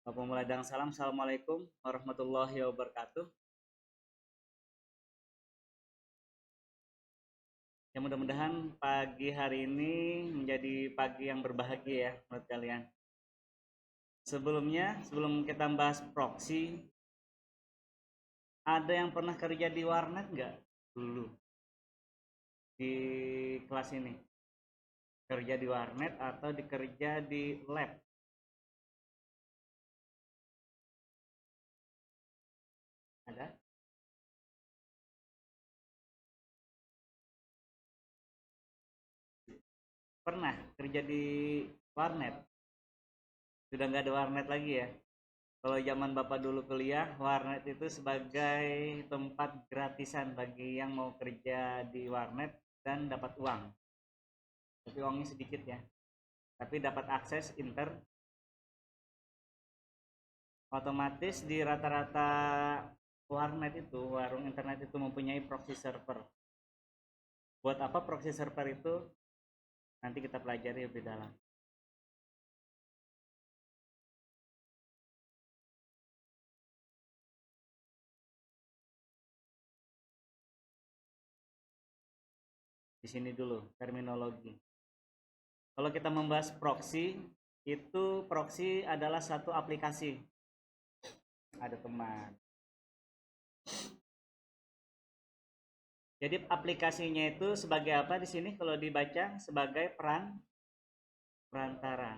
Pemula dan salam, Assalamualaikum warahmatullahi wabarakatuh. Ya mudah-mudahan pagi hari ini menjadi pagi yang berbahagia ya menurut kalian. Sebelum kita bahas proxy, ada yang pernah kerja di warnet nggak dulu di kelas ini? Kerja di warnet atau dikerja di lab? Ada? Pernah kerja di warnet? Sudah nggak ada warnet lagi ya? Kalau zaman Bapak dulu kuliah, warnet itu sebagai tempat gratisan bagi yang mau kerja di warnet dan dapat uang. Tapi uangnya sedikit ya. Tapi dapat akses otomatis di rata-rata warnet itu, warung internet itu mempunyai proxy server. Buat apa proxy server itu? Nanti kita pelajari lebih dalam. Di sini dulu terminologi. Kalau kita membahas proxy, itu proxy adalah satu aplikasi. Ada teman. Jadi aplikasinya itu sebagai apa di sini kalau dibaca sebagai perantara.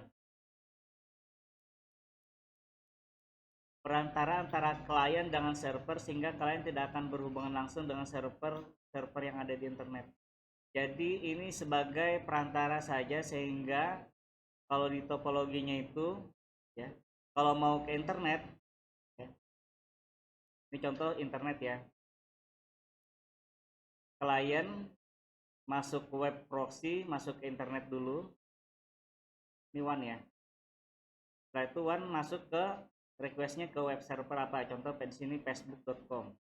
Perantara antara klien dengan server sehingga klien tidak akan berhubungan langsung dengan server yang ada di internet. Jadi ini sebagai perantara saja sehingga kalau di topologinya itu ya, kalau mau ke internet ya, ini contoh internet ya. Klien masuk ke web proxy, masuk ke internet dulu. Ini one ya. Setelah itu one masuk ke requestnya ke web server apa, contoh di sini facebook.com.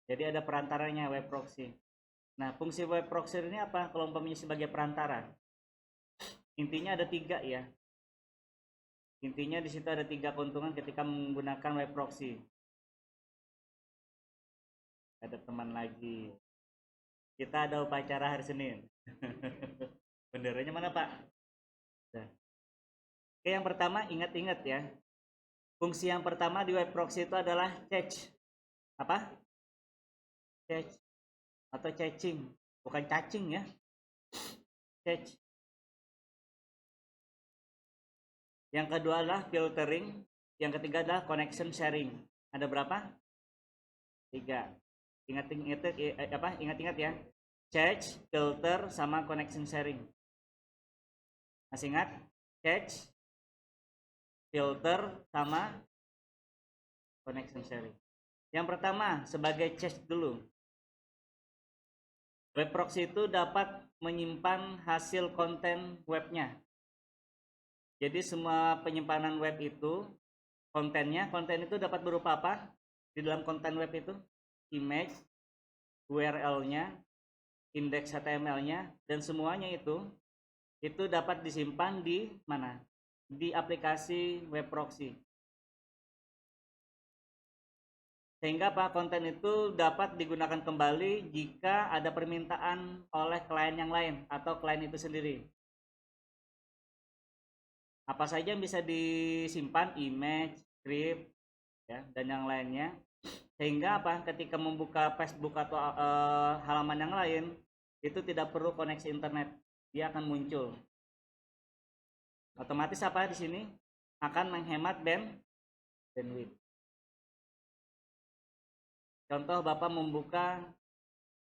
Jadi ada perantaranya web proxy. Nah, fungsi web proxy ini apa kalau umpamanya sebagai perantara? Intinya ada tiga ya. Intinya di situ ada tiga keuntungan ketika menggunakan web proxy. Ada teman lagi. Kita ada upacara hari Senin. Benderanya mana Pak? Nah. Oke, yang pertama ingat-ingat ya. Fungsi yang pertama di web proxy itu adalah cache. Apa? Cache atau caching. Bukan cacing ya. Cache. Yang kedua adalah filtering. Yang ketiga adalah connection sharing. Ada berapa? 3. Ingat-ingat ya. Cache, filter, sama connection sharing. Masih ingat? Cache, filter, sama connection sharing. Yang pertama, sebagai cache dulu. Web proxy itu dapat menyimpan hasil konten webnya. Jadi semua penyimpanan web itu, konten itu dapat berupa apa? Di dalam konten web itu, image, URL-nya, indeks HTML-nya, dan semuanya itu dapat disimpan di mana? Di aplikasi web proxy. Sehingga apa? Konten itu dapat digunakan kembali jika ada permintaan oleh klien yang lain atau klien itu sendiri. Apa saja yang bisa disimpan? Image, script, ya, dan yang lainnya. Sehingga apa? Ketika membuka Facebook atau halaman yang lain, itu tidak perlu koneksi internet, dia akan muncul. Otomatis apa di sini? Akan menghemat bandwidth. Contoh Bapak membuka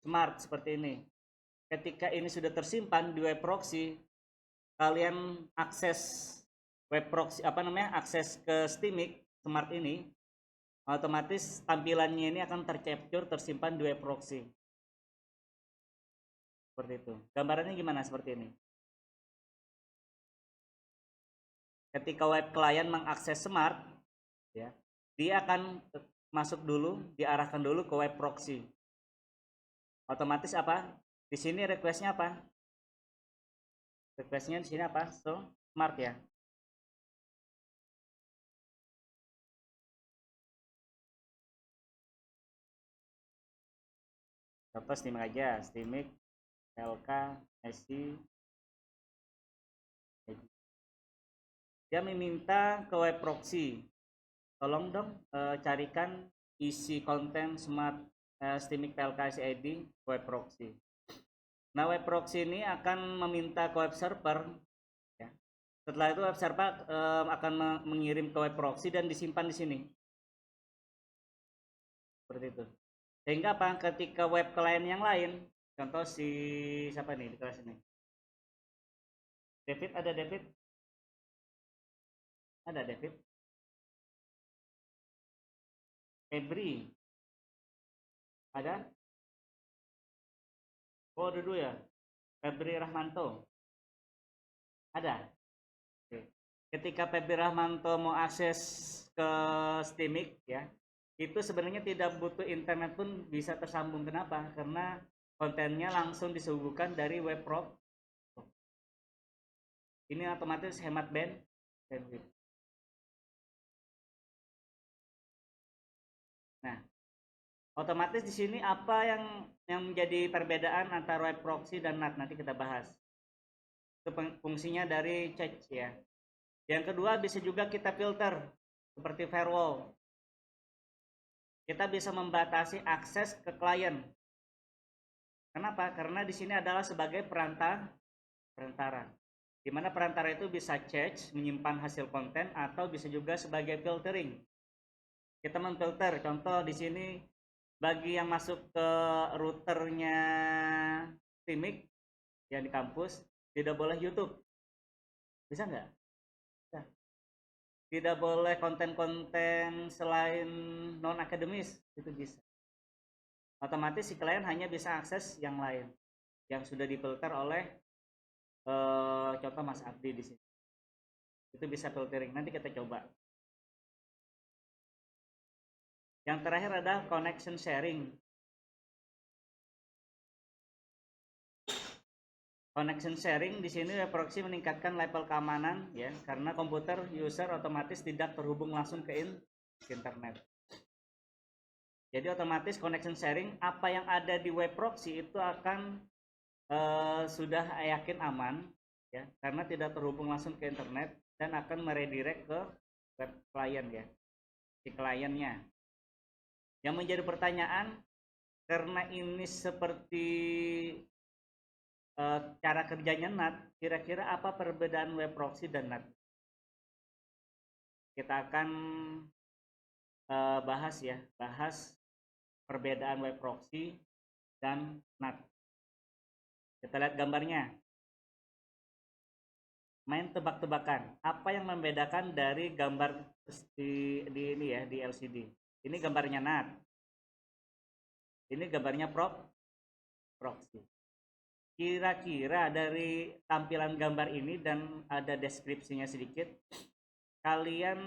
Smart seperti ini. Ketika ini sudah tersimpan di web proxy, kalian akses web proxy akses ke Steamik Smart ini, otomatis tampilannya ini akan tersimpan di web proxy. Seperti itu. Gambarannya gimana seperti ini? Ketika web client mengakses Smart, ya, dia akan masuk dulu, diarahkan dulu ke web proxy. Otomatis apa? Di sini requestnya apa? Requestnya di sini apa? So, smart ya. Contoh Steamik aja, Steamik, LK, SC. Dia meminta ke web proxy, tolong dong carikan isi konten smart Steamik PLK SID web proxy. Nah, web proxy ini akan meminta ke web server ya. Setelah itu web server akan mengirim ke web proxy dan disimpan di sini. Seperti itu. Sehingga apa? Ketika web klien yang lain, contoh si siapa nih di kelas ini? David, ada David? Ada David? Febri? Ada? Oh, dulu ya. Febri Rahmanto. Ada? Oke. Ketika Febri Rahmanto mau akses ke Steamik ya, itu sebenarnya tidak butuh internet pun bisa tersambung. Kenapa? Karena kontennya langsung disuguhkan dari web proxy. Ini otomatis hemat bandwidth. Nah, otomatis di sini apa yang menjadi perbedaan antara web proxy dan NAT nanti kita bahas. Itu fungsinya dari cache ya. Yang kedua bisa juga kita filter seperti firewall. Kita bisa membatasi akses ke klien. Kenapa? Karena di sini adalah sebagai perantara. Di mana perantara itu bisa cache, menyimpan hasil konten atau bisa juga sebagai filtering. Kita memfilter, contoh di sini bagi yang masuk ke routernya Steamik yang di kampus tidak boleh YouTube, bisa nggak? Bisa. Tidak boleh konten-konten selain non akademis, itu bisa. Otomatis si klien hanya bisa akses yang lain yang sudah difilter oleh contoh Mas Abdi di sini. Itu bisa filtering. Nanti kita coba. Yang terakhir ada connection sharing. Connection sharing di sini web proxy meningkatkan level keamanan ya, karena komputer user otomatis tidak terhubung langsung ke internet. Jadi otomatis connection sharing apa yang ada di web proxy itu akan sudah yakin aman ya, karena tidak terhubung langsung ke internet dan akan meredirect ke web klien ya, si kliennya. Yang menjadi pertanyaan, karena ini seperti cara kerjanya NAT, kira-kira apa perbedaan web proxy dan NAT? Kita akan bahas ya, bahas perbedaan web proxy dan NAT. Kita lihat gambarnya. Main tebak-tebakan. Apa yang membedakan dari gambar di ini ya, di LCD? Ini gambarnya NAT. Ini gambarnya proxy. Kira-kira dari tampilan gambar ini dan ada deskripsinya sedikit, kalian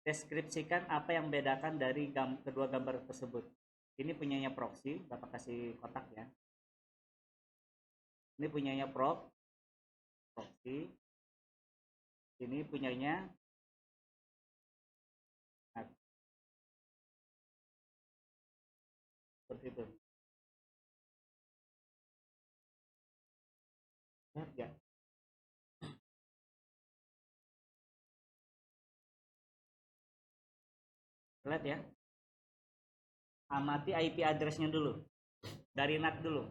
deskripsikan apa yang membedakan dari kedua gambar tersebut. Ini punyanya proxy, Bapak kasih kotak ya. Ini punyanya proxy. Ini punyanya NAT. Seperti itu. Lihat ya. Lihat ya. Amati IP address-nya dulu. Dari NAT dulu.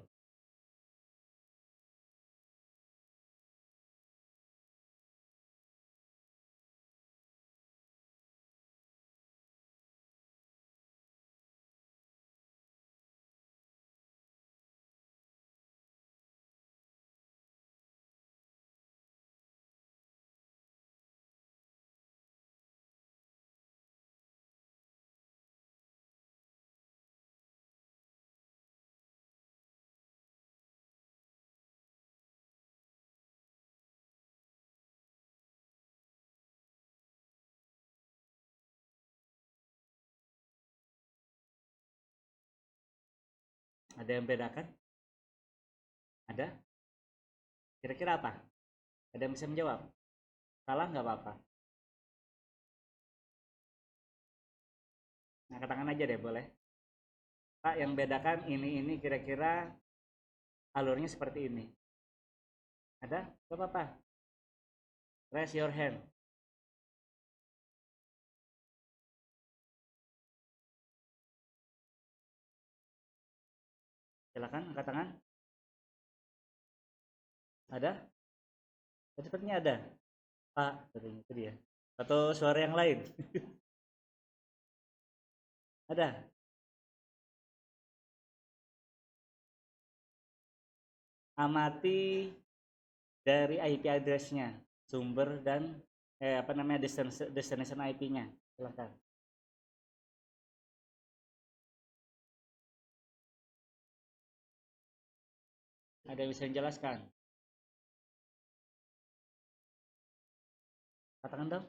Ada yang bedakan? Ada? Kira-kira apa? Ada yang bisa menjawab? Salah nggak apa-apa. Nah, katakan aja deh boleh. Pak, yang bedakan ini kira-kira alurnya seperti ini. Ada? Gak apa-apa. Raise your hand. Silakan angkat tangan. Ada? Sepertinya ada. Pak, katanya itu dia. Atau suara yang lain? Ada? Amati dari IP address-nya, sumber dan destination IP-nya. Silakan. Ada yang bisa menjelaskan? Katakan dong.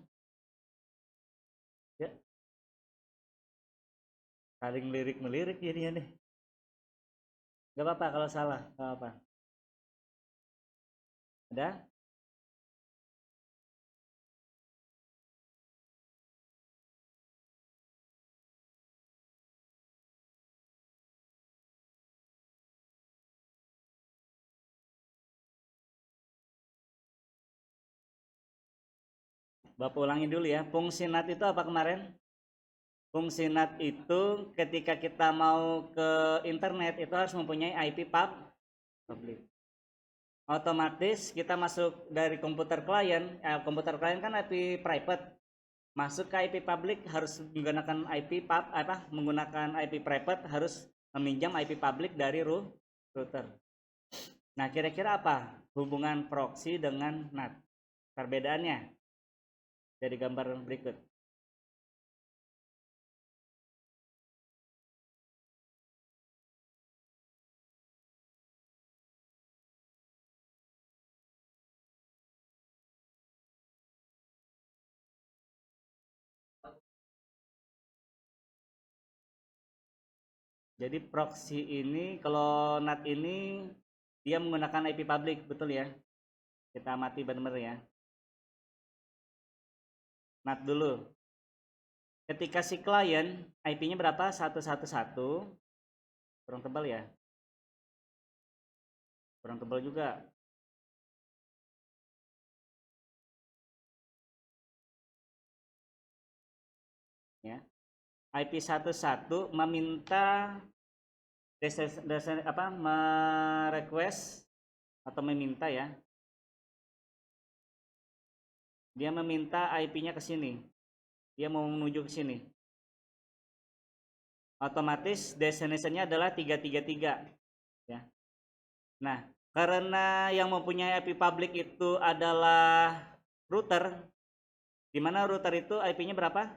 Ya. Saling lirik melirik jadinya nih. Gak apa-apa kalau salah, gak apa-apa. Ada? Bapak ulangi dulu ya. Fungsi NAT itu apa kemarin? Fungsi NAT itu ketika kita mau ke internet itu harus mempunyai IP public. Otomatis kita masuk dari komputer klien kan IP private. Masuk ke IP public harus menggunakan menggunakan IP private, harus meminjam IP public dari router. Nah, kira-kira apa hubungan proxy dengan NAT? Perbedaannya dari gambar berikut. Jadi proxy ini, kalau NAT ini dia menggunakan IP public, betul ya? Kita amati benar-benar ya. NAT dulu. Ketika si klien IP-nya berapa? 111, kurang tebal ya? Kurang tebal juga. Ya. IP 11 meminta request atau meminta ya. Dia meminta IP-nya ke sini. Dia mau menuju ke sini. Otomatis destination-nya adalah 333 ya. Nah, karena yang mempunyai IP public itu adalah router, di mana router itu IP-nya berapa?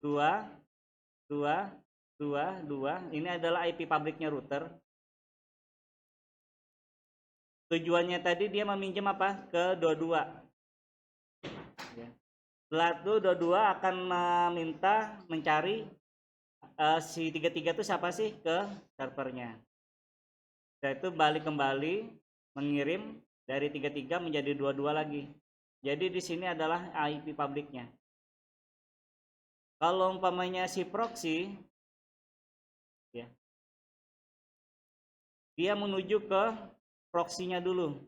2 2 2 2. Ini adalah IP publicnya router. Tujuannya tadi dia meminjam apa? Ke 22. Ya. Setelah itu 22 akan meminta mencari si 33 itu siapa sih ke servernya. Setelah itu balik kembali mengirim dari 33 menjadi 22 lagi. Jadi di sini adalah IP publicnya. Kalau umpamanya si proxy ya, dia menuju ke proxy-nya dulu.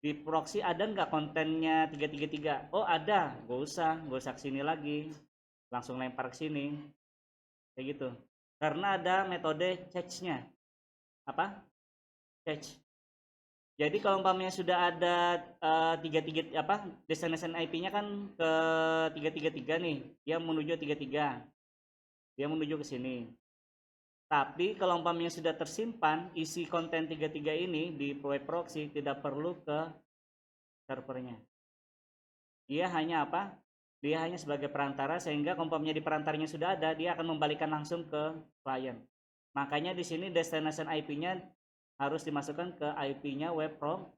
Di proxy ada nggak kontennya 333? Oh ada, gak usah kesini lagi, langsung lempar ke sini, kayak gitu. Karena ada metode catch-nya. Apa? Catch. Jadi kalau umpamanya sudah ada destination IP-nya kan ke 333 nih, dia menuju 33, dia menuju ke sini. Tapi kalau umpamanya sudah tersimpan isi konten 33 ini di web proxy, tidak perlu ke servernya. Dia hanya apa? Dia hanya sebagai perantara, sehingga umpamanya di perantaranya sudah ada, dia akan membalikan langsung ke klien. Makanya di sini destination IP-nya harus dimasukkan ke IP-nya web proxy.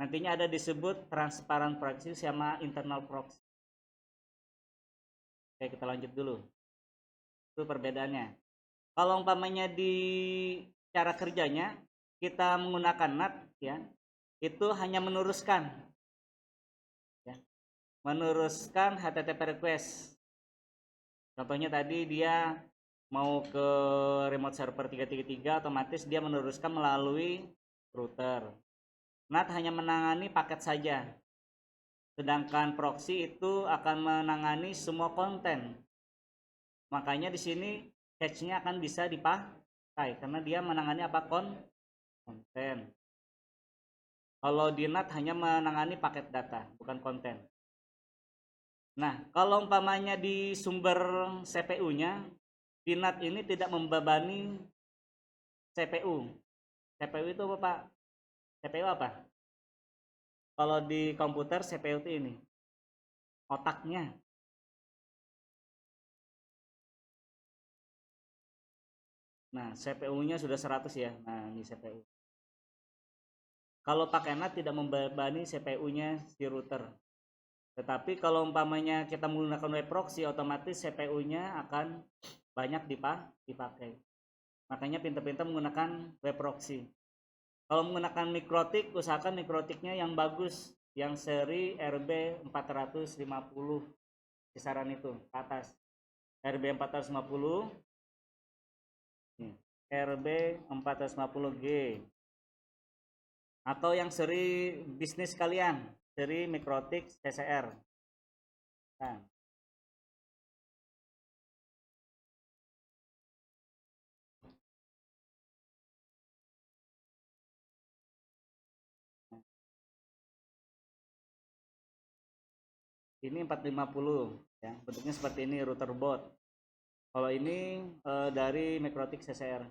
Nantinya ada disebut transparent proxy sama internal proxy. Oke, kita lanjut dulu. Itu perbedaannya. Kalau umpamanya di cara kerjanya kita menggunakan NAT ya, itu hanya meneruskan ya, meneruskan HTTP request. Contohnya tadi dia mau ke remote server 333, otomatis dia meneruskan melalui router. NAT hanya menangani paket saja, sedangkan proxy itu akan menangani semua konten. Makanya di sini cache-nya akan bisa dipakai karena dia menangani apa, konten. Kalau di NAT hanya menangani paket data, bukan konten. Nah, kalau umpamanya di sumber CPU-nya, di NAT ini tidak membebani CPU. CPU itu apa, Pak? CPU apa? Kalau di komputer CPU itu ini, otaknya. Nah, CPU-nya sudah 100 ya. Nah, ini CPU. Kalau pakai NAT tidak membebani CPU-nya si router. Tetapi kalau umpamanya kita menggunakan web proxy, otomatis CPU-nya akan banyak dipakai. Makanya pintar-pintar menggunakan web proxy. Kalau menggunakan mikrotik, usahakan mikrotiknya yang bagus, yang seri RB450, kisaran itu ke atas. RB450, RB450G, atau yang seri bisnis kalian, seri mikrotik CCR. Nah, ini 450 ya, bentuknya seperti ini, router board. Kalau ini dari mikrotik CCR.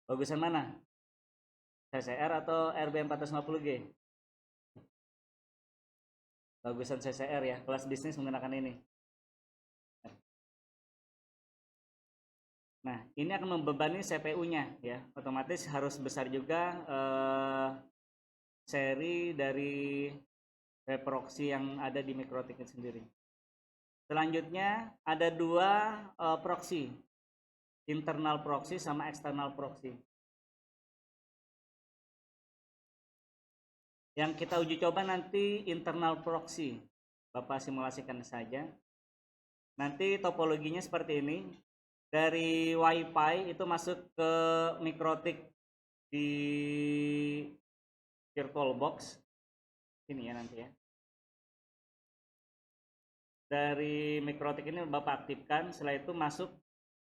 Bagusan mana? CCR atau RB450G? Bagusan CCR ya, kelas bisnis menggunakan ini. Nah, ini akan membebani CPU-nya ya, otomatis harus besar juga seri dari web proxy yang ada di mikrotik sendiri. Selanjutnya ada dua proxy, internal proxy sama external proxy. Yang kita uji coba nanti internal proxy. Bapak simulasikan saja. Nanti topologinya seperti ini. Dari WiFi itu masuk ke mikrotik di VirtualBox. Ini ya nanti ya. Dari mikrotik ini Bapak aktifkan, setelah itu masuk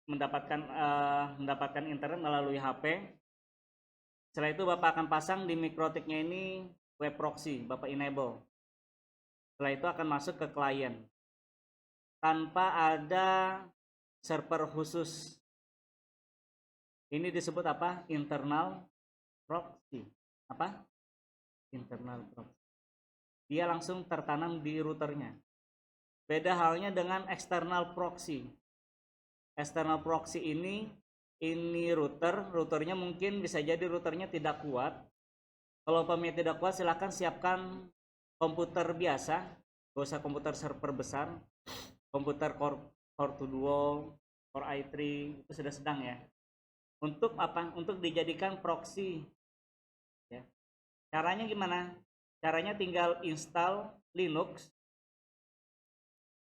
mendapatkan internet melalui HP. Setelah itu Bapak akan pasang di mikrotiknya ini web proxy, Bapak enable. Setelah itu akan masuk ke klien tanpa ada server khusus. Ini disebut apa? Internal proxy. Apa? Internal proxy. Dia langsung tertanam di routernya. Beda halnya dengan external proxy. External proxy ini routernya mungkin bisa jadi routernya tidak kuat. Kalau umpamanya tidak kuat, silahkan siapkan komputer biasa, gak usah komputer server besar, komputer Core 2 Duo, Core i3 itu sudah sedang ya. Untuk apa? Untuk dijadikan proxy. Ya. Caranya gimana? Caranya tinggal install Linux,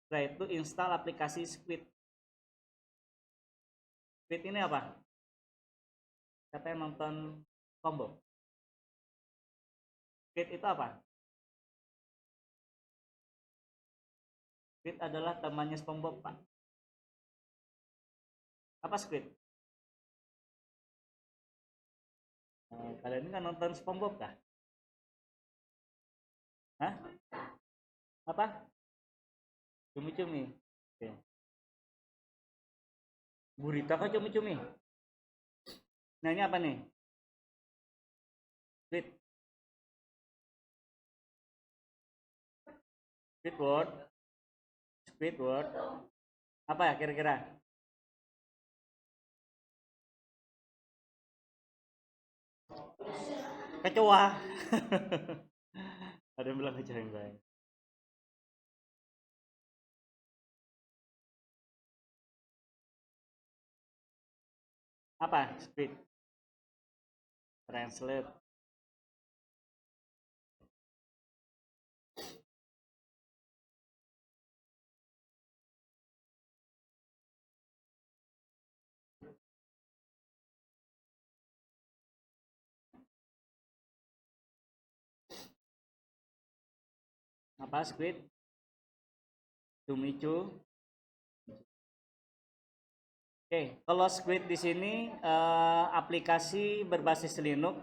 setelah itu install aplikasi Squid. Squid ini apa? Siapa yang nonton SpongeBob? Squid itu apa? Squid adalah temannya SpongeBob, Pak. Apa Squid? Kalian ini kan nonton SpongeBob kah? Hah? Apa? Cumi-cumi. Oke. Gurita kah cumi-cumi? Nah, ini apa nih? Squid. Squidward. Squidward. Apa ya kira-kira? Kecoa. Ada yang bilang kecoa yang baik. Apa? Script. Translate. Apa script? Dumicu. Oke, kalau Squid di sini aplikasi berbasis Linux,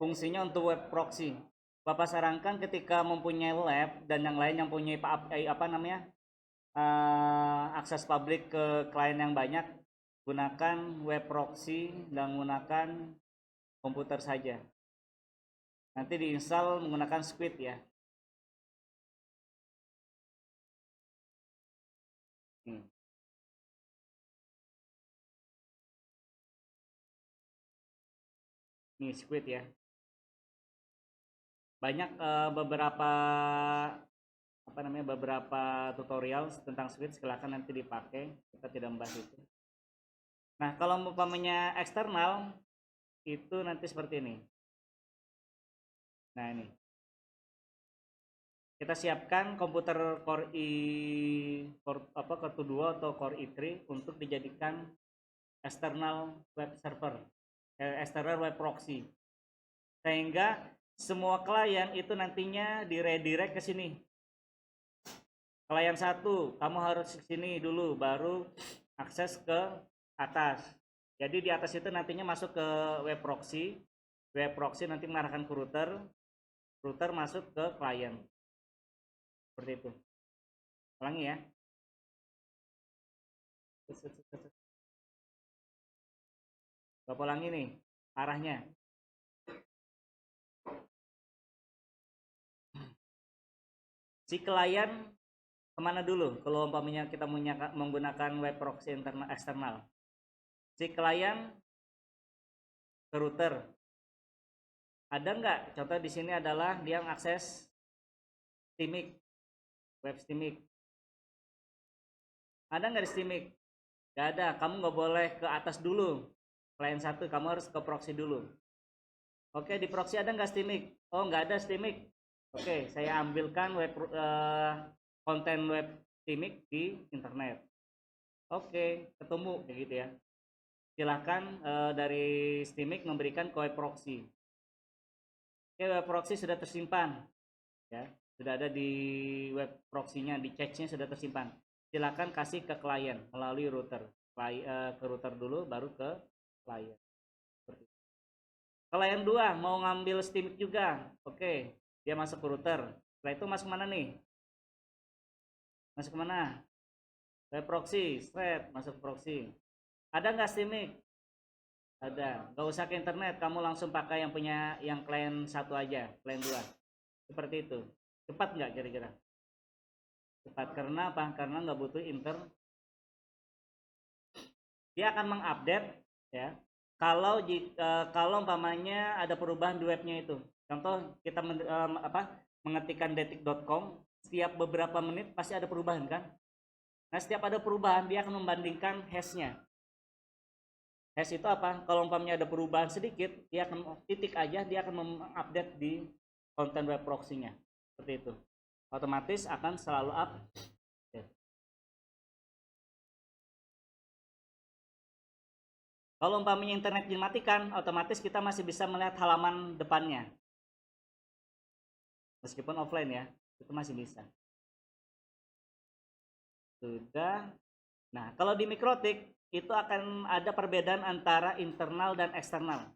fungsinya untuk web proxy. Bapak sarankan ketika mempunyai lab dan yang lain yang punya apa namanya akses publik ke klien yang banyak, gunakan web proxy dan gunakan komputer saja. Nanti diinstal menggunakan Squid ya. Ini Squid ya. Banyak beberapa tutorial tentang Squid, silakan nanti dipakai, kita tidak membahas itu. Nah, kalau umpamanya eksternal itu nanti seperti ini. Nah, ini kita siapkan komputer Core Core 2 atau Core i3 untuk dijadikan external web server, external web proxy, sehingga semua klien itu nantinya diredirect ke sini. Klien 1 kamu harus ke sini dulu baru akses ke atas. Jadi di atas itu nantinya masuk ke web proxy nanti mengarahkan ke router masuk ke klien. Seperti itu. Ulangi ya. Bapak ulangi nih arahnya. Si klien kemana dulu kalau umpamanya kita menggunakan web proxy internal eksternal? Si klien ke router. Ada nggak? Contoh di sini adalah dia mengakses Steamik, web Steamik. Ada nggak di Steamik? Nggak ada. Kamu nggak boleh ke atas dulu. Klien 1 kamu harus ke proxy dulu. Oke, di proxy ada nggak Steamik? Oh, nggak ada Steamik. Oke, saya ambilkan konten web Steamik di internet. Oke, ketemu kayak gitu ya. Silahkan dari Steamik memberikan ke web proxy. Oke, web proxy sudah tersimpan, ya, sudah ada di web proxy-nya, di cache-nya sudah tersimpan. Silahkan kasih ke klien melalui router. Ke router dulu, baru ke klien. Klien 2 mau ngambil Steamik juga, oke, dia masuk ke router. Setelah itu masuk mana nih? Masuk kemana? Web proxy, straight masuk proxy. Ada nggak Steamik? Ada. Nggak usah ke internet, kamu langsung pakai yang punya yang klien 1 aja, klien 2. Seperti itu. Cepat nggak kira-kira? Cepat karena apa? Karena nggak butuh dia akan mengupdate ya. Kalau umpamanya ada perubahan di webnya itu. Contoh kita mengetikkan detik.com, setiap beberapa menit pasti ada perubahan kan? Nah, setiap ada perubahan dia akan membandingkan hash-nya. Hash itu apa? Kalau umpamanya ada perubahan sedikit, dia akan titik aja, dia akan mengupdate di konten web proxy-nya. Seperti itu. Otomatis akan selalu up. Kalau umpamanya internet dimatikan, otomatis kita masih bisa melihat halaman depannya. Meskipun offline ya, itu masih bisa. Sudah. Nah, kalau di Mikrotik itu akan ada perbedaan antara internal dan eksternal.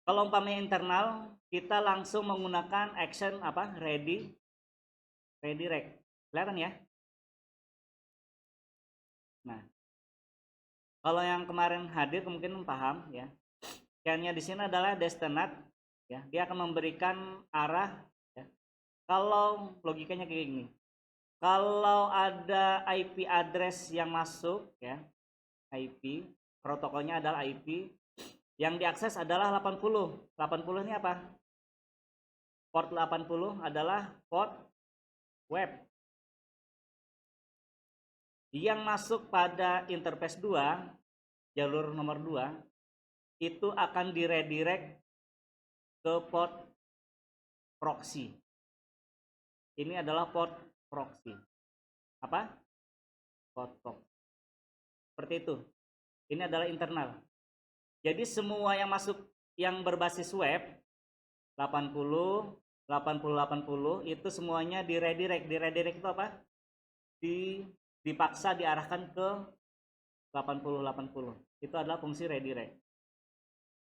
Kalau umpamanya internal, kita langsung menggunakan action redirect. Kelihatan ya? Nah, kalau yang kemarin hadir kemungkinan paham ya. Kayaknya di sini adalah destinat ya. Dia akan memberikan arah ya. Kalau logikanya kayak gini. Kalau ada IP address yang masuk ya, IP, protokolnya adalah IP, yang diakses adalah 80. 80 ini apa? Port 80 adalah port web. Yang masuk pada interface 2, jalur nomor 2, itu akan diredirect ke port proxy. Ini adalah port proxy. Apa? Port proxy. Seperti itu. Ini adalah internal. Jadi semua yang masuk yang berbasis web 80, 80 itu semuanya diredirect. Diredirect itu apa? Dipaksa diarahkan ke 80. Itu adalah fungsi redirect.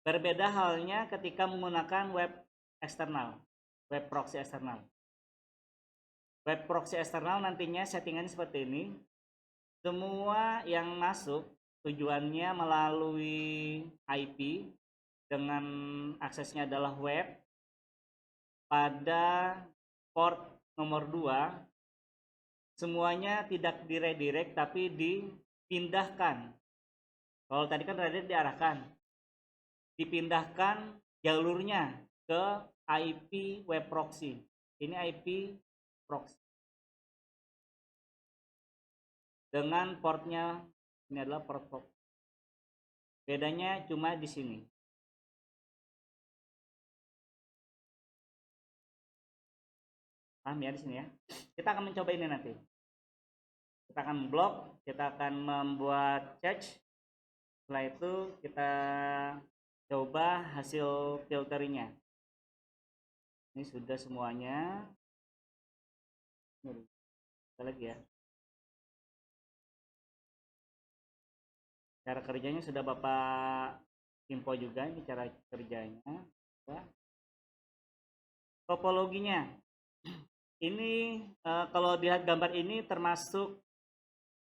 Berbeda halnya ketika menggunakan web eksternal, web proxy eksternal. Web proxy eksternal nantinya settingannya seperti ini. Semua yang masuk tujuannya melalui IP dengan aksesnya adalah web pada port nomor 2. Semuanya tidak diredirect tapi dipindahkan. Kalau tadi kan redirect diarahkan, dipindahkan jalurnya ke IP web proxy. Ini IP proxy dengan portnya, ini adalah port proxy. Bedanya cuma di sini. Paham ya di sini ya? Kita akan mencoba ini nanti. Kita akan blok, kita akan membuat cache. Setelah itu kita coba hasil filternya. Ini sudah semuanya. Kita lagi ya. Cara kerjanya sudah Bapak info juga, ini cara kerjanya. Topologinya. Ini kalau lihat gambar ini termasuk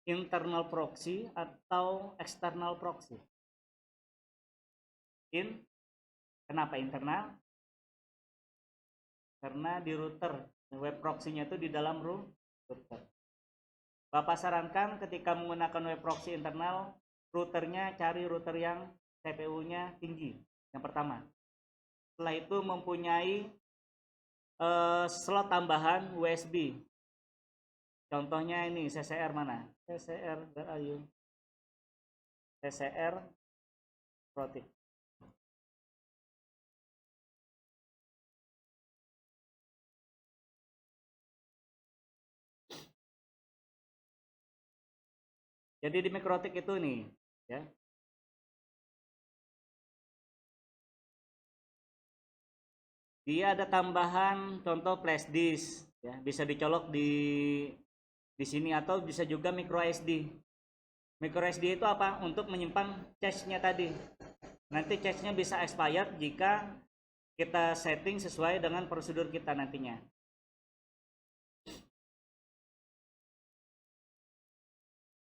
internal proxy atau external proxy. Kenapa internal? Karena di router, web proxy-nya itu di dalam router. Bapak sarankan ketika menggunakan web proxy internal, routernya cari router yang CPU-nya tinggi, yang pertama. Setelah itu mempunyai slot tambahan USB. Contohnya ini CCR mana? CCR, where are you? CCR Protic. Jadi di Mikrotik itu nih, ya. Dia ada tambahan contoh flash disk, ya, bisa dicolok di sini atau bisa juga micro SD. Micro SD itu apa? Untuk menyimpan cache-nya tadi. Nanti cache-nya bisa expired jika kita setting sesuai dengan prosedur kita nantinya.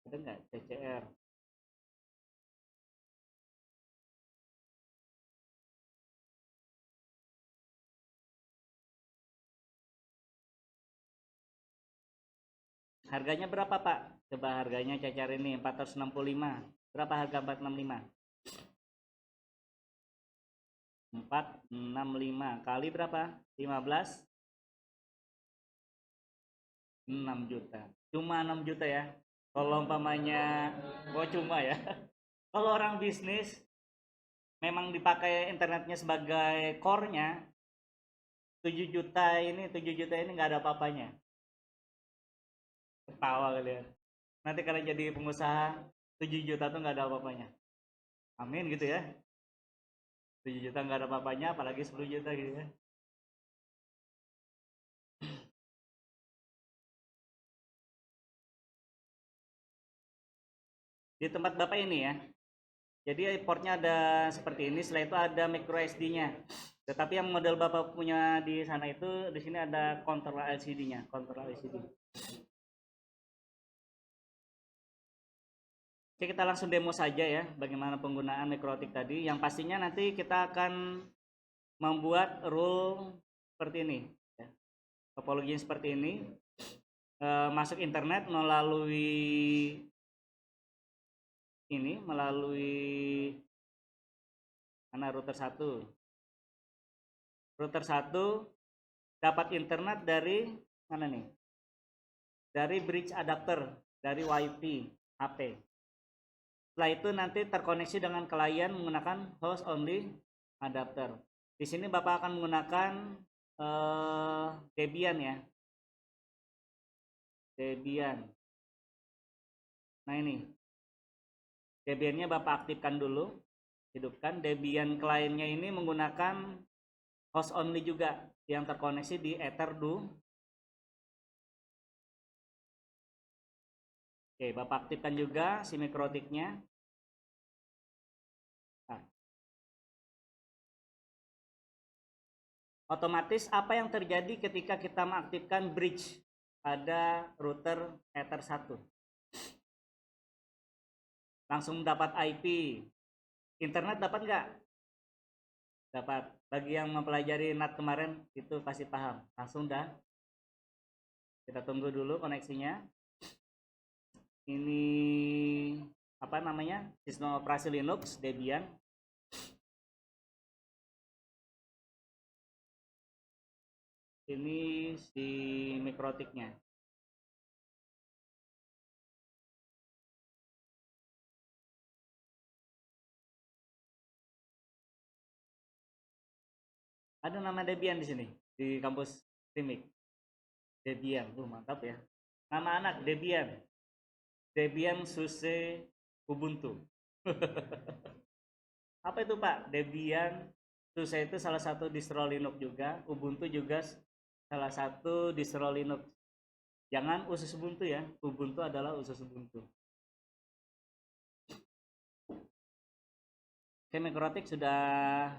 Ada nggak CCR? Harganya berapa Pak? Coba harganya cacar ini 465. Berapa harga 465? 465 kali berapa? 15? 6 juta. Cuma 6 juta ya. Kalau umpamanya, cuma ya. Kalau orang bisnis memang dipakai internetnya sebagai core-nya, 7 juta ini nggak ada apa-apanya. Ketawa kalian. Nanti kalau jadi pengusaha 7 juta tuh nggak ada apa-apanya. Amin gitu ya. 7 juta nggak ada apa-apanya, apalagi 10 juta gitu ya. Di tempat Bapak ini ya. Jadi portnya ada seperti ini, setelah itu ada micro SD-nya. Tetapi yang model Bapak punya di sana itu, di sini ada kontrol LCD-nya, kontrol LCD. Oke, kita langsung demo saja ya, bagaimana penggunaan Mikrotik tadi. Yang pastinya nanti kita akan membuat rule seperti ini. Ya. Topologinya seperti ini. Masuk internet melalui ini, melalui mana router 1. Router 1 dapat internet dari mana nih? Dari bridge adapter, dari WiFi HP. Setelah itu nanti terkoneksi dengan klien menggunakan host only adapter. Di sini Bapak akan menggunakan Debian ya. Debian. Nah ini. Debian-nya Bapak aktifkan dulu. Hidupkan. Debian kliennya ini menggunakan host only juga yang terkoneksi di Ether2. Oke, Bapak aktifkan juga si mikrotiknya. Nah. Otomatis apa yang terjadi ketika kita mengaktifkan bridge pada router Ether 1? Langsung dapat IP. Internet dapat nggak? Dapat. Bagi yang mempelajari NAT kemarin itu pasti paham. Langsung dah. Kita tunggu dulu koneksinya. Ini apa namanya? Sistem operasi Linux Debian. Ini si mikrotiknya. Ada nama Debian di sini di kampus Timik. Debian, mantap ya. Nama anak Debian. Debian SUSE Ubuntu. Apa itu Pak? Debian SUSE itu salah satu distro Linux juga. Ubuntu juga salah satu distro Linux. Jangan usus Ubuntu ya. Ubuntu adalah usus Ubuntu. Oke, mikrotik sudah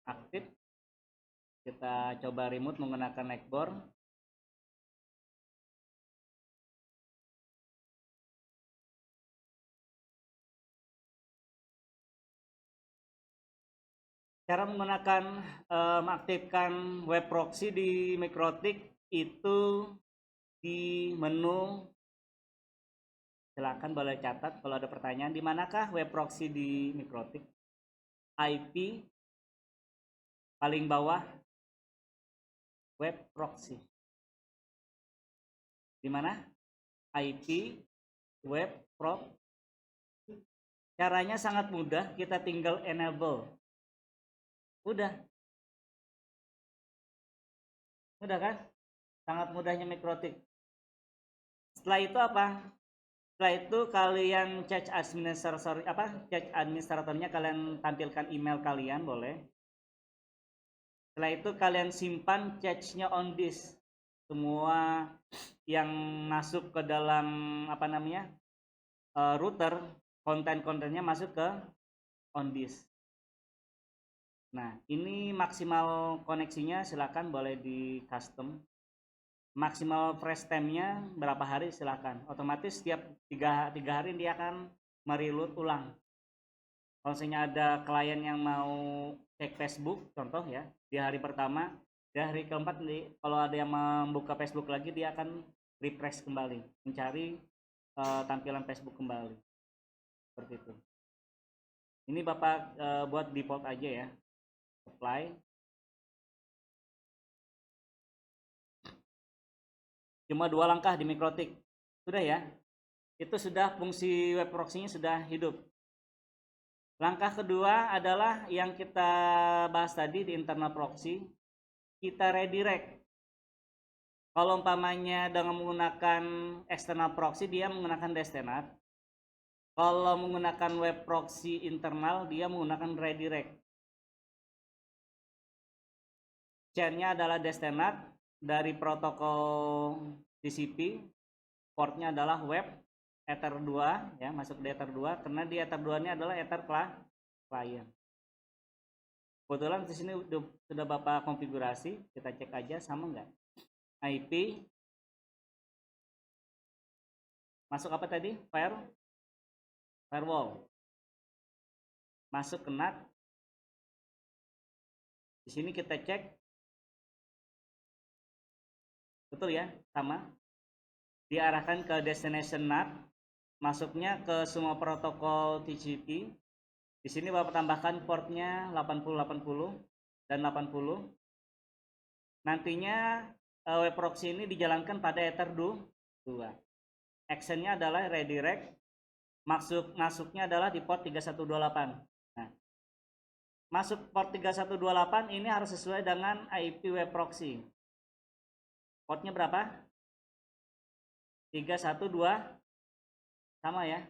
aktif. Kita coba remote menggunakan neckboard. Cara menggunakan mengaktifkan web proxy di mikrotik itu di menu. Silakan boleh catat kalau ada pertanyaan. Di manakah web proxy di mikrotik? IP paling bawah web proxy. Di mana? IP web proxy. Caranya sangat mudah, kita tinggal enable. Udah kan? Sangat mudahnya mikrotik. Setelah itu apa? Setelah itu kalian chat administratornya kalian tampilkan email kalian boleh. Setelah itu kalian simpan cache-nya on disk. Semua yang masuk ke dalam router, konten-kontennya masuk ke on disk. Nah, ini maksimal koneksinya silakan boleh di custom. Maksimal fresh time-nya berapa hari silakan. Otomatis setiap 3 hari dia akan mereload ulang. Kalau misalnya ada klien yang mau cek Facebook, contoh ya, di hari pertama, di hari keempat kalau ada yang membuka Facebook lagi, dia akan refresh kembali, mencari tampilan Facebook kembali. Seperti itu. Ini Bapak buat default aja ya. Apply. Cuma 2 langkah di mikrotik. Sudah ya. Itu sudah fungsi web proxy-nya sudah hidup. Langkah kedua adalah yang kita bahas tadi di internal proxy. Kita redirect. Kalau umpamanya dengan menggunakan external proxy, dia menggunakan destinat. Kalau menggunakan web proxy internal, dia menggunakan redirect. Chain-nya adalah destinat dari protokol TCP, portnya adalah web Ether 2 ya, masuk di Ether 2 karena di Ether 2 ini adalah Ether client. Kebetulan di sini sudah Bapak konfigurasi, kita cek aja sama enggak. IP masuk apa tadi? Firewall. Masuk ke NAT. Di sini kita cek. Betul ya, sama. Diarahkan ke destination NAT, masuknya ke semua protokol TCP. Di sini Bapak tambahkan portnya 8080 dan 80. Nantinya web proxy ini dijalankan pada Ether 2. Actionnya adalah redirect masuknya adalah di port 3128. Nah, masuk port 3128 ini harus sesuai dengan IP web proxy. Portnya berapa? 312 sama ya,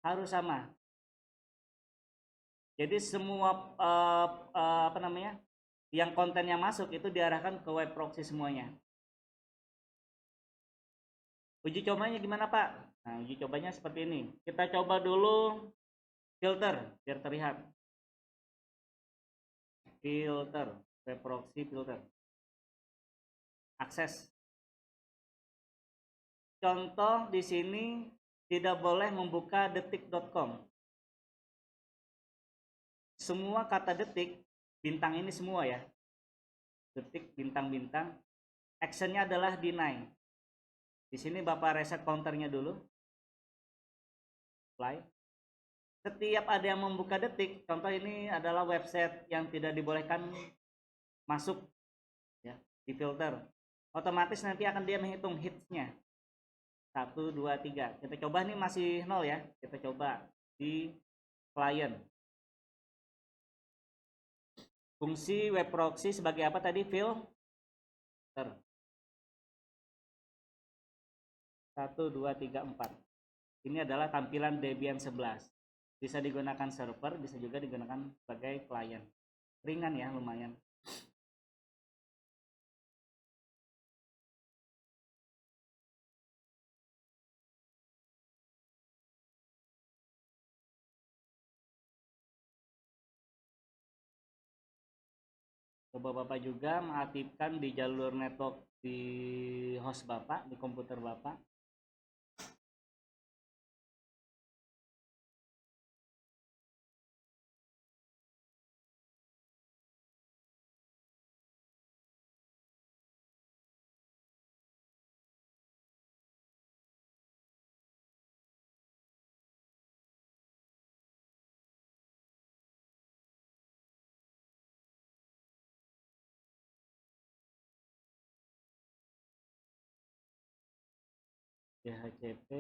harus sama. Jadi semua apa namanya, yang kontennya masuk itu diarahkan ke web proxy semuanya. Uji cobanya gimana Pak? Nah, uji cobanya seperti ini. Kita coba dulu filter biar terlihat. Filter, web proxy filter. Akses. Contoh di sini tidak boleh membuka detik.com. Semua kata detik, bintang ini semua ya. Detik, bintang-bintang. Actionnya adalah deny. Di sini Bapak reset counternya dulu. Apply. Setiap ada yang membuka detik, contoh ini adalah website yang tidak dibolehkan masuk ya, di filter. Otomatis nanti akan dia menghitung hitsnya. 1, 2, 3. Kita coba nih masih 0 ya. Kita coba di client. Fungsi web proxy sebagai apa tadi? Filter. 1, 2, 3, 4. Ini adalah tampilan Debian 11. Bisa digunakan server, bisa juga digunakan sebagai client. Ringan ya, lumayan. Coba Bapak juga mengaktifkan di jalur network di host Bapak, di komputer Bapak. DHCP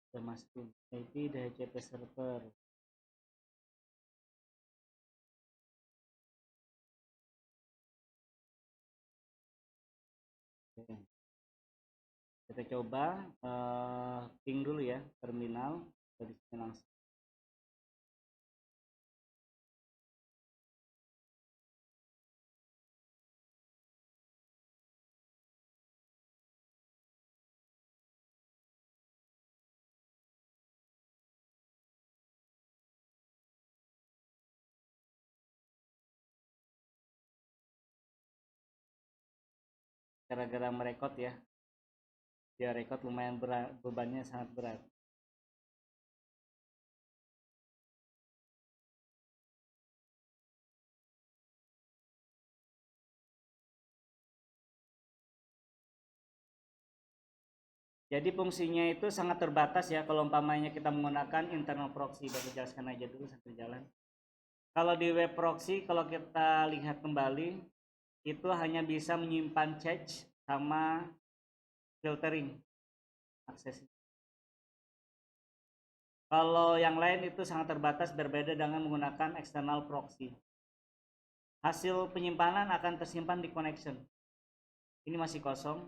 sudah masuk IP DHCP server. Oke. Kita coba ping dulu ya terminal dari sini langsung. Gara-gara merekod ya, dia rekod lumayan berat, bebannya sangat berat. Jadi fungsinya itu sangat terbatas ya kalau umpamanya kita menggunakan internal proxy. Bapak jelaskan aja dulu sambil jalan. Kalau di web proxy, kalau kita lihat kembali, itu hanya bisa menyimpan cache sama filtering akses. Kalau yang lain itu sangat terbatas, berbeda dengan menggunakan external proxy. Hasil penyimpanan akan tersimpan di connection. Ini masih kosong.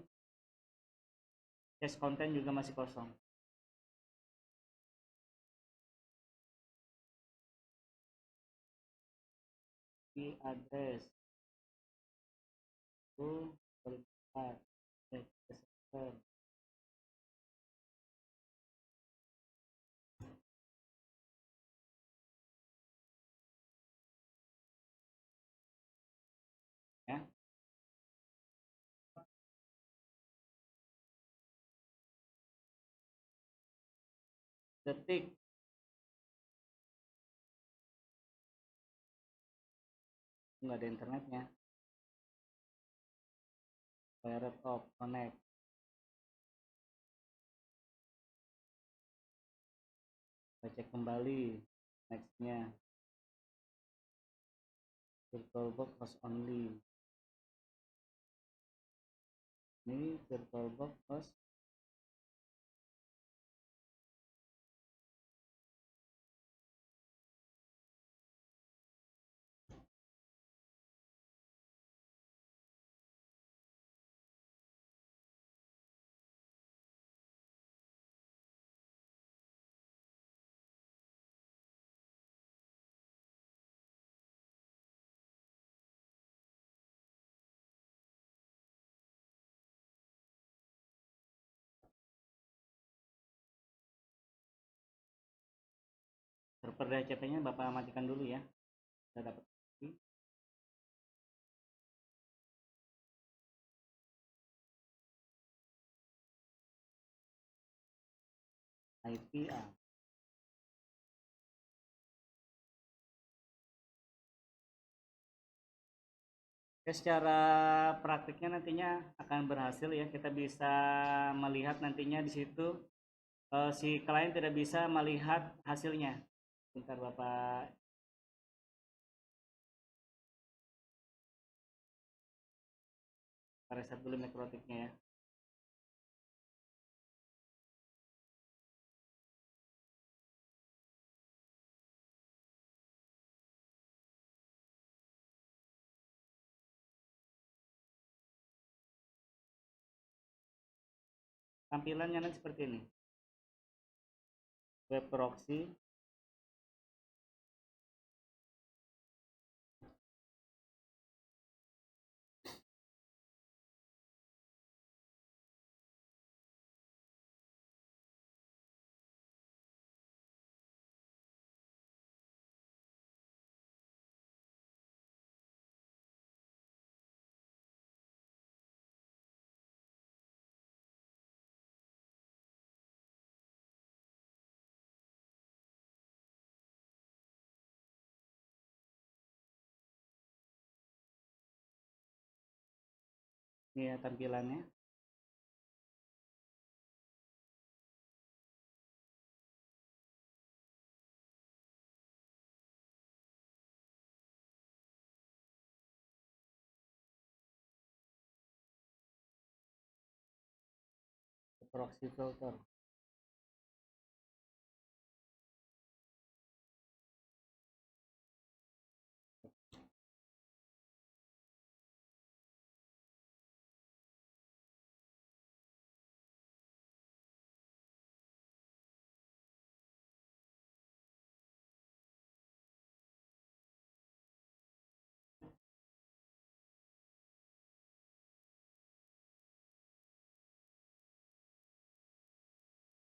Cache content juga masih kosong. Di address itu berlipat ya. Detik nggak ada internetnya. Wired off, connect. Kita cek kembali nextnya. VirtualBox host only. Ini VirtualBox host. Server DHCP-nya Bapak matikan dulu ya. Kita dapat IP A. Oke, secara praktiknya nantinya akan berhasil ya. Kita bisa melihat nantinya di situ si klien tidak bisa melihat hasilnya. Bentar Bapak. Reset dulu mikrotiknya ya. Tampilannya nanti seperti ini. Web proxy. Ini ya tampilannya. Proxy filter.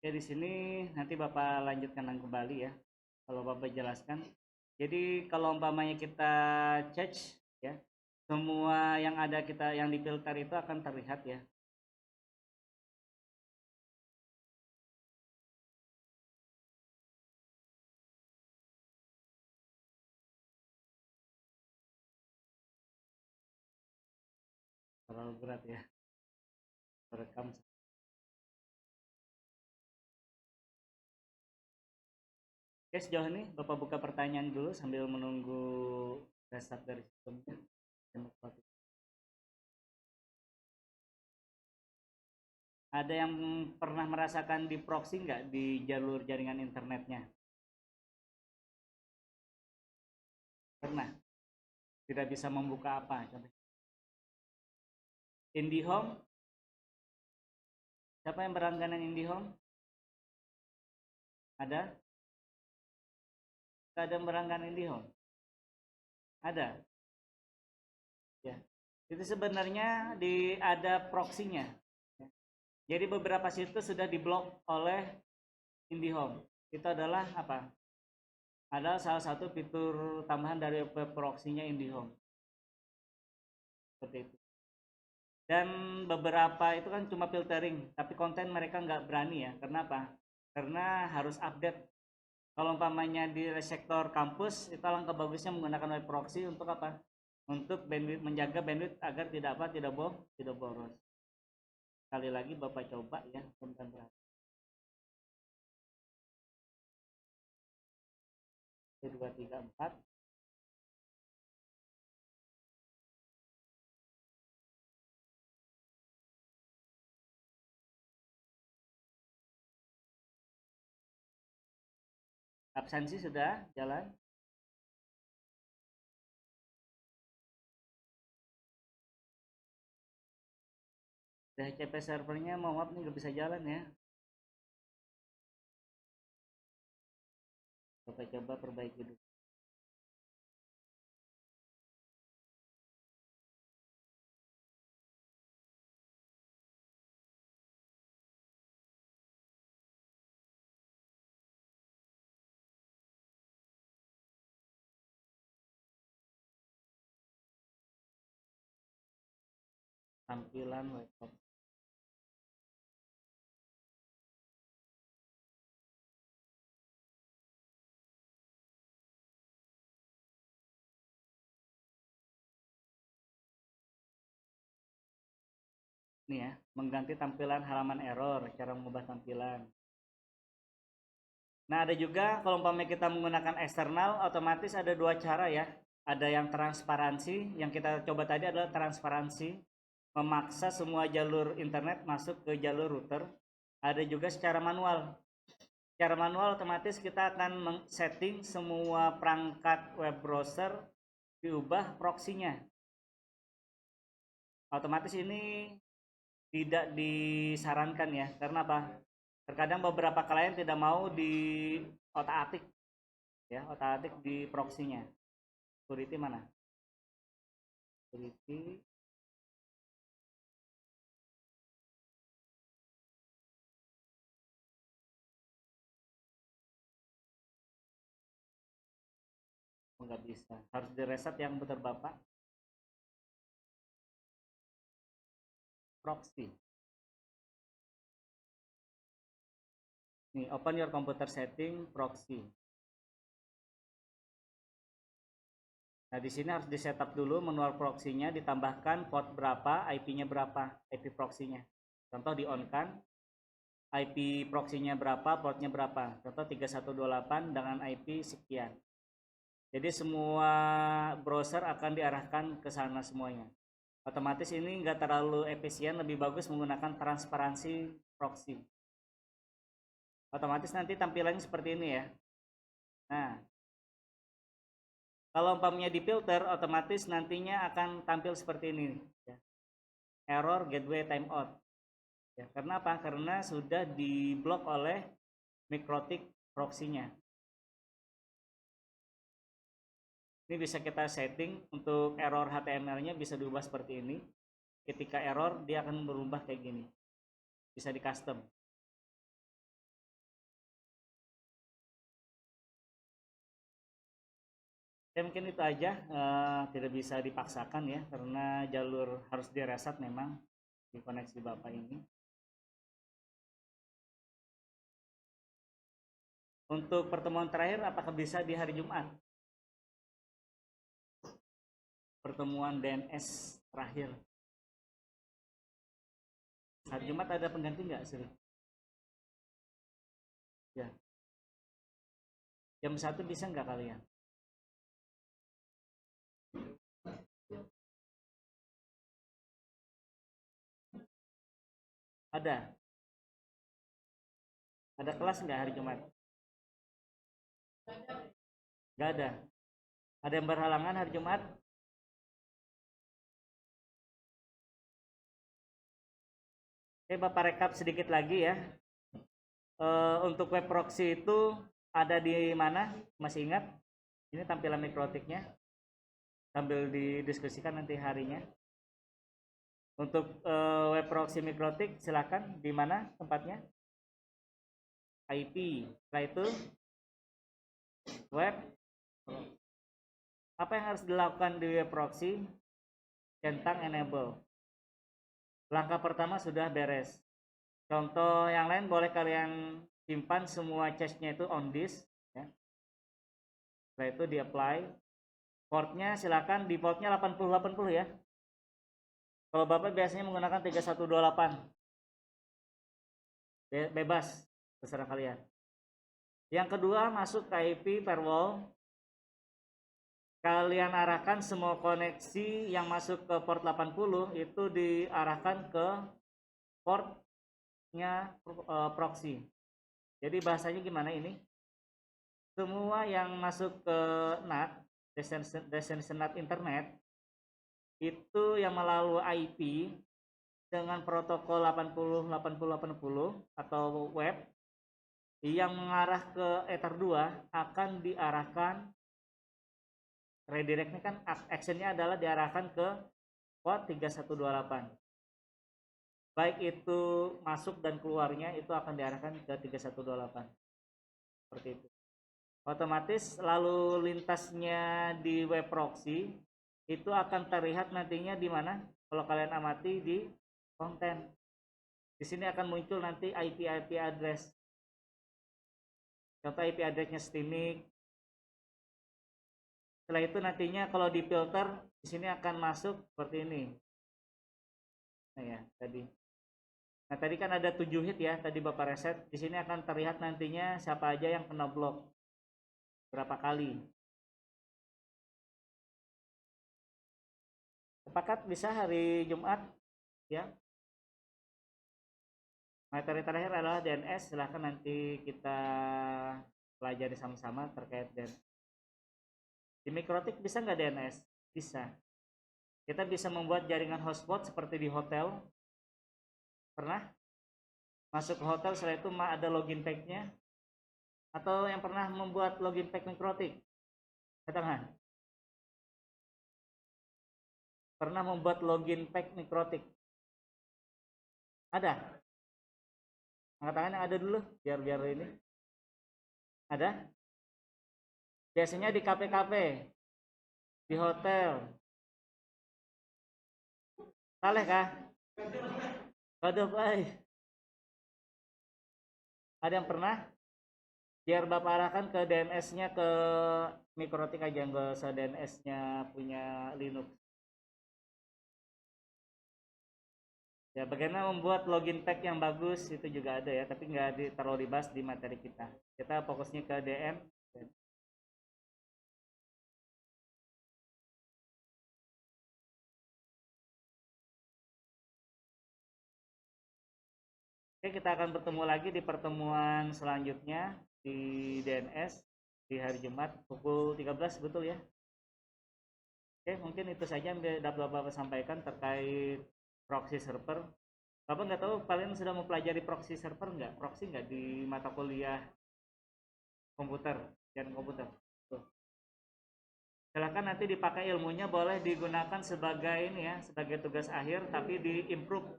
Oke, di sini nanti Bapak lanjutkan kembali ya. Kalau Bapak jelaskan. Jadi kalau umpamanya kita search ya, semua yang ada kita yang difilter itu akan terlihat ya. Terlalu berat ya. Merekam. Oke, sejauh ini Bapak buka pertanyaan dulu sambil menunggu restart dari sistemnya. Ada yang pernah merasakan di proxy nggak di jalur jaringan internetnya? Pernah? Tidak bisa membuka apa? Contohnya. IndiHome? Siapa yang berlangganan IndiHome? Ada? Tidak ada yang berlangganan IndiHome? Ada? Ya. Itu sebenarnya ada proxy-nya. Jadi beberapa situs sudah diblok oleh IndiHome. Itu adalah apa? Adalah salah satu fitur tambahan dari web proxy-nya IndiHome. Seperti itu. Dan beberapa itu kan cuma filtering, tapi konten mereka nggak berani ya. Kenapa? Karena harus update. Kalau umpamanya di sektor kampus, itu alangkah bagusnya menggunakan web proxy untuk apa? Untuk bandwidth, menjaga bandwidth agar tidak boros. Sekali lagi Bapak coba ya, konten berarti. 2, 3, 4. Absensi sudah jalan. DHCP servernya mau maaf nih nggak bisa jalan ya. Coba perbaiki dulu. Tampilan website. Ini ya, mengganti tampilan halaman error, cara mengubah tampilan. Nah, ada juga kalau umpamanya kita menggunakan eksternal, otomatis ada dua cara ya. Ada yang transparansi, yang kita coba tadi adalah transparansi, memaksa semua jalur internet masuk ke jalur router. Ada juga secara manual. Secara manual otomatis kita akan setting semua perangkat web browser diubah proxy-nya. Otomatis ini tidak disarankan ya, karena apa? Terkadang beberapa klien tidak mau di otak-atik ya, otak-atik di proxy-nya. Security mana? Security nggak bisa, harus di reset yang betul Bapak. Proxy. Nih, open your computer setting proxy. Nah, di sini harus di setup dulu manual proxy-nya, ditambahkan port berapa, IP-nya berapa, IP proxy-nya. Contoh di on kan, IP proxy-nya berapa, portnya berapa. Contoh 3128 dengan IP sekian. Jadi semua browser akan diarahkan ke sana semuanya. Otomatis ini nggak terlalu efisien, lebih bagus menggunakan transparansi proxy. Otomatis nanti tampilannya seperti ini ya. Nah, kalau umpamanya di filter, otomatis nantinya akan tampil seperti ini. Ya. Error gateway timeout. Ya, karena apa? Karena sudah diblok oleh MikroTik proxy-nya. Ini bisa kita setting untuk error HTML-nya bisa diubah seperti ini. Ketika error, dia akan berubah kayak gini. Bisa di custom. Ya mungkin itu aja, tidak bisa dipaksakan ya, karena jalur harus direset memang di koneksi Bapak ini. Untuk pertemuan terakhir, apakah bisa di hari Jumat? Pertemuan DNS terakhir. Hari Jumat ada pengganti nggak sih? Ya. Jam 1 bisa nggak kalian? Ada. Ada kelas nggak hari Jumat? Nggak ada. Ada yang berhalangan hari Jumat? Oke, Bapak rekap sedikit lagi ya. Untuk web proxy itu ada di mana? Masih ingat? Ini tampilan mikrotiknya. Sambil didiskusikan nanti harinya. Untuk web proxy mikrotik silakan di mana tempatnya? IP. Setelah itu web. Apa yang harus dilakukan di web proxy? Centang enable. Langkah pertama sudah beres. Contoh yang lain boleh kalian simpan semua cache-nya itu on disk ya. Setelah itu di apply. Portnya silakan defaultnya 8080 ya. Kalau Bapak biasanya menggunakan 3128. Bebas, terserah kalian. Yang kedua masuk ke IP firewall. Kalian arahkan semua koneksi yang masuk ke port 80 itu diarahkan ke portnya proxy. Jadi bahasanya gimana ini? semua yang masuk ke NAT, destination NAT internet, itu yang melalui IP dengan protokol 80 atau web yang mengarah ke Ether 2 akan diarahkan, redirect-nya kan actionnya adalah diarahkan ke port 3128. Baik itu masuk dan keluarnya itu akan diarahkan ke 3128. Seperti itu. Otomatis lalu lintasnya di web proxy itu akan terlihat nantinya di mana? Kalau kalian amati di konten. Di sini akan muncul nanti IP address. Contoh IP address-nya Stimic. Setelah itu nantinya kalau di filter di sini akan masuk seperti ini. Nah ya, tadi. Nah, tadi kan ada 7 hit ya, tadi Bapak reset. Di sini akan terlihat nantinya siapa aja yang kena blok. Berapa kali. Sepakat bisa hari Jumat ya. Materi terakhir adalah DNS, silahkan nanti kita pelajari sama-sama terkait DNS. Di Mikrotik bisa nggak DNS? Bisa. Kita bisa membuat jaringan hotspot seperti di hotel. Pernah? Masuk ke hotel, setelah itu ada login pack-nya. Atau yang pernah membuat login pack Mikrotik? Katakan. Pernah membuat login pack Mikrotik? Ada? Angkat tangan yang ada dulu, biar ini. Ada? Biasanya di kafe-kafe, di hotel. Saleh kah? Waduh, baik. Ada yang pernah? Biar Bapak arahkan ke DNS-nya ke Mikrotik aja, nggak usah DNS-nya punya Linux. Ya, bagaimana membuat login pack yang bagus itu juga ada ya, tapi nggak terlalu dibahas di materi kita. Kita fokusnya ke DM. Oke, kita akan bertemu lagi di pertemuan selanjutnya di DNS di hari Jumat pukul 13, betul ya? Oke, mungkin itu saja yang dapat Bapak sampaikan terkait proxy server. Bapak nggak tahu kalian sudah mempelajari proxy server nggak? Proxy nggak di mata kuliah komputer dan komputer? Tuh. Silahkan nanti dipakai ilmunya, boleh digunakan sebagai ini ya, sebagai tugas akhir, tapi di improve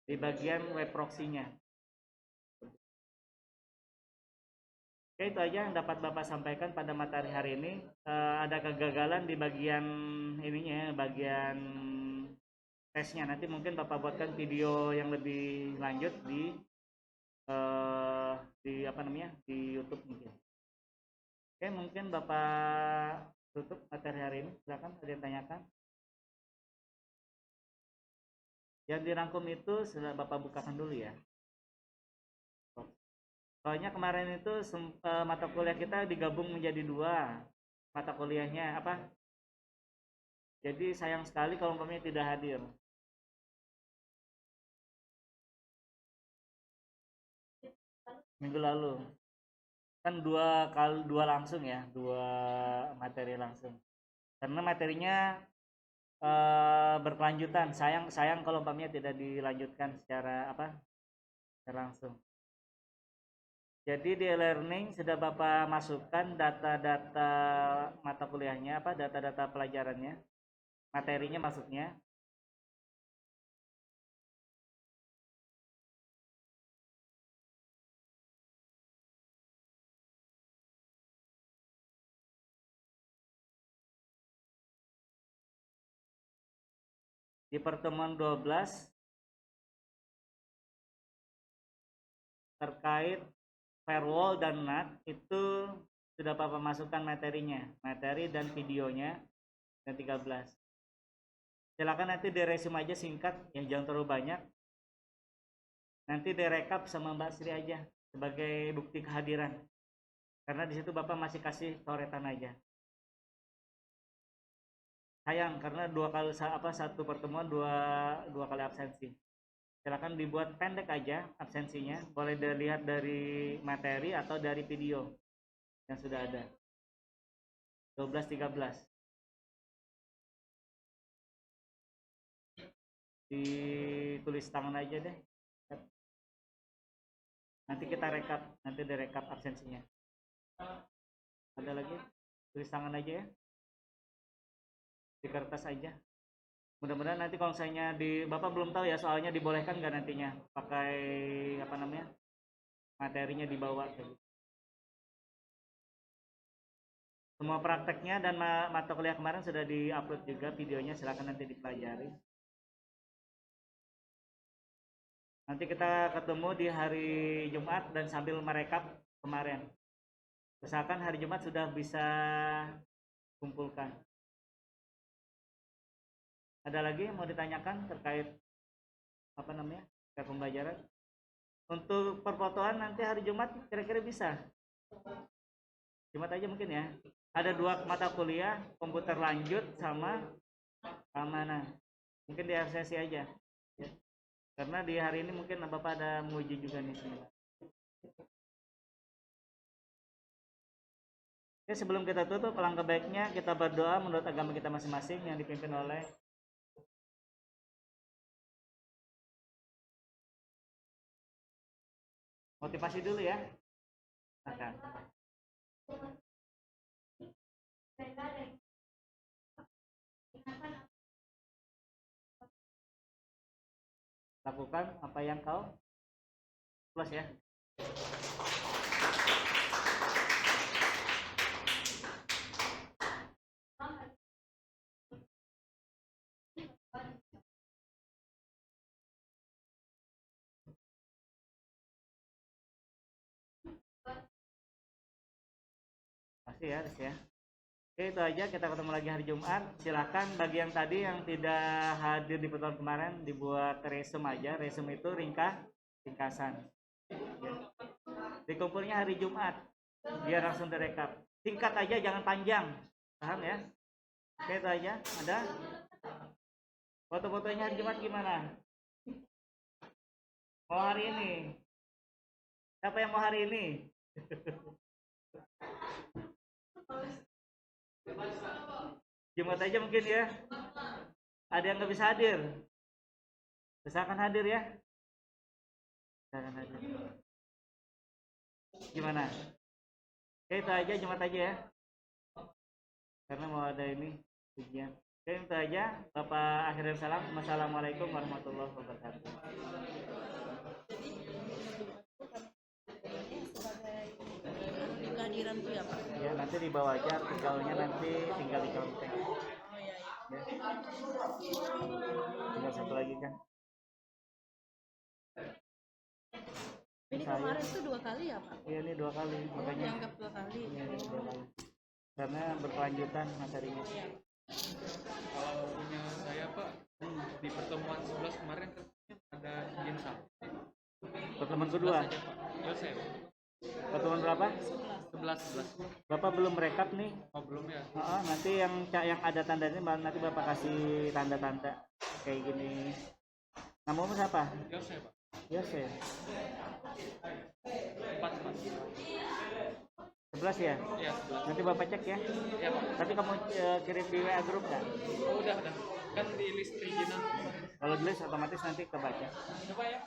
di bagian web proxy-nya. Oke, itu aja yang dapat Bapak sampaikan pada materi hari ini. Ada kegagalan di bagian ininya, bagian tesnya. Nanti mungkin Bapak buatkan video yang lebih lanjut di apa namanya, di YouTube mungkin. Oke, mungkin Bapak tutup materi hari ini. Silakan, ada yang tanyakan. Yang dirangkum itu sudah Bapak bukakan dulu ya. Soalnya kemarin itu mata kuliah kita digabung menjadi 2 mata kuliahnya apa? Jadi sayang sekali kalau umpamanya tidak hadir. Minggu lalu kan 2 langsung ya, 2 materi langsung. Karena materinya berkelanjutan. Sayang kalau umpamanya tidak dilanjutkan secara apa? Secara langsung. Jadi di e-learning sudah Bapak masukkan data-data mata kuliahnya, apa data-data pelajarannya, materinya maksudnya. Di pertemuan 12 terkait firewall dan NAT itu sudah Bapak masukkan materinya, materi dan videonya, dan 13. Silakan nanti diresume aja singkat, yang jangan terlalu banyak. Nanti direkap sama Mbak Sri aja sebagai bukti kehadiran. Karena di situ Bapak masih kasih coretan aja. Sayang karena satu pertemuan dua kali absensi. Silakan dibuat pendek aja absensinya, boleh dilihat dari materi atau dari video. yang sudah ada. 12, 13. Ditulis tangan aja deh. Nanti kita rekap, nanti direkap absensinya. Ada lagi? Tulis tangan aja ya. Di kertas aja. Mudah-mudahan nanti kalau misalnya di Bapak belum tahu ya soalnya dibolehkan nggak nantinya pakai apa namanya materinya dibawa kayak gitu. Semua prakteknya dan mata kuliah kemarin sudah diupload juga videonya, silakan nanti dipelajari. Nanti kita ketemu di hari Jumat dan sambil merekap kemarin. Misalkan hari Jumat sudah bisa kumpulkan. Ada lagi yang mau ditanyakan terkait apa namanya terkait pembelajaran? Untuk perfotoan nanti hari Jumat kira-kira bisa. Jumat aja mungkin ya. Ada 2 mata kuliah, komputer lanjut sama keamanan. Mungkin di FSC aja. Ya. Karena di hari ini mungkin Bapak ada menguji juga nih sebenarnya. Oke, sebelum kita tutup, alangkah baiknya kita berdoa menurut agama kita masing-masing yang dipimpin oleh motivasi dulu ya. Nah, lakukan apa yang kau plus ya. Pasti ya, ya. Oke, itu aja, kita ketemu lagi hari Jumat. Silahkan bagi yang tadi yang tidak hadir di pertemuan kemarin dibuat resume aja. Resume itu ringkasan. Dikumpulnya hari Jumat biar langsung direkap. Singkat aja, jangan panjang. Paham ya? Oke, itu aja. Ada? Foto-fotonya hari Jumat gimana? Mau hari ini? Siapa yang mau hari ini? Jumat aja mungkin ya. Ada yang nggak bisa hadir? Misalkan hadir ya. Misalkan hadir. Gimana? Oke, itu aja, Jumat aja ya. Karena mau ada ini ujian. Oke, itu aja. Bapak akhirin salam. Wassalamualaikum warahmatullahi wabarakatuh. Kehadiran tuh ya Pak? Ya, nanti dibawa aja artikelnya, nanti tinggal di kontak. Oh iya, iya. Ya. Tinggal satu lagi kan. Ini kemarin tuh 2 kali ya Pak? Iya, ini 2 kali. Makanya dianggap 2 kali. Iya, 2 kali. Karena berkelanjutan materinya. Iya. Kalau punya saya Pak, di pertemuan 11 kemarin ada izin sakti. Pertemuan kedua. Aja, Pak. Yosef. Pertemuan berapa? 11. Bapak belum rekap nih. Oh belum ya? Nanti yang ada tandanya nanti Bapak kasih tanda-tanda kayak gini. Namamu siapa? Yosef Pak. Yosef. 4 Pak. 11 ya? Iya 11. Nanti Bapak cek ya. Iya Pak. Tapi kamu kirim di WA grup kan? Oh udah. Kan di list perizinan. Kalau di list otomatis nanti kebaca. Coba ya.